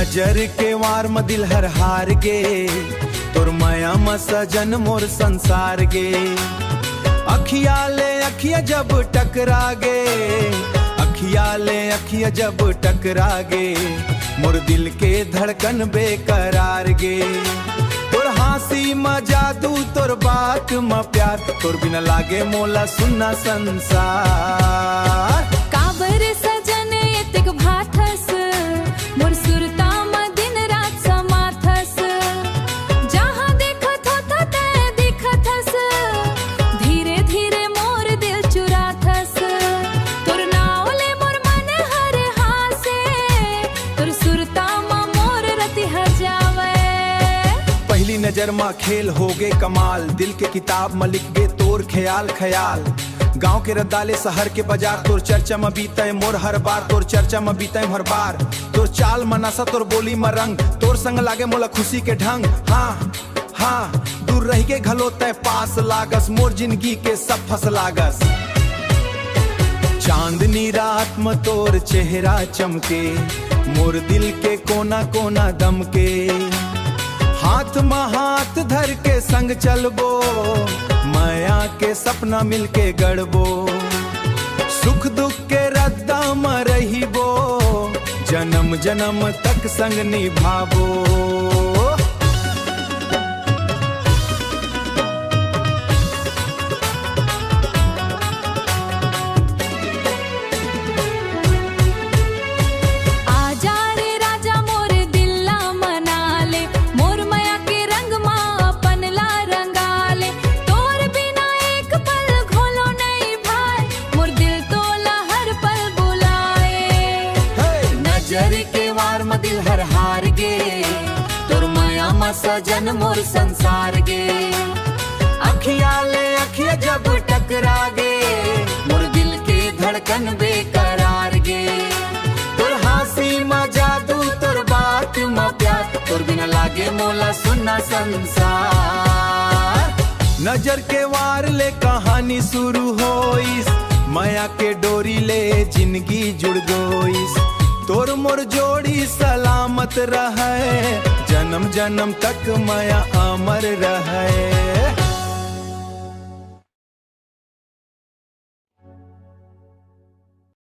नजर के वार म दिल हर हार गे, तोर माया म सजन मोर संसार गे। अखिया ले अखिया जब टकरा गे, अखिया ले अखिया जब टकरा गे, मोर दिल के धड़कन बेकरार गे। तोर हंसी म जादू, तोर बात म प्यार, तोर बिना लागे मोला सुनना संसार। काबर सजन एतिक भाथस, मोर सुरता म दिन रात समाथस। जहाँ देखत होता ते दिखथस, धीरे धीरे मोर दिल चुराथस। तोर नाव ले मोर मन हर हासे, तोर सुरता म मोर रति हर जावे। पहली नजर में खेल हो गे कमाल, दिल के किताब में लिख गे तोर ख्याल ख्याल। गांव के रद्दाले शहर के बाजार, तोर चर्चा में बीते मोर हर बार, तोर चर्चा में बीते हर बार। तोर चाल में नशा, तोर बोली में रंग, तोर संग लागे मोला खुशी के ढंग। हाँ हाँ दूर रह के घलो तय पास लागस, मोर जिंदगी के सब फस लागस। चांदनी रात में तोर चेहरा चमके, मोर दिल के कोना कोना दम के। हाथ में हाथ धर के संग चलबो, माया के सपना मिलके गढ़बो। सुख दुख के रद्दा में रहिबो, जन्म जन्म तक संग निभाबो। नजर के वार म दिल हर हार गे, तोर माया म सजन मोर संसार गे। अखिया ले अखिया जब टकरा गे, मोर दिल के धड़कन बेकरार गे। तोर हंसी म जादू, तोर बात म प्यार, तोर बिना लागे मोला सुनना संसार। नजर के वार ले कहानी शुरू होइस, माया के डोरी ले जिंदगी जुड़ गइस। तोर मोर जोड़ी सलामत रहे, जन्म जन्म तक माया अमर रहे।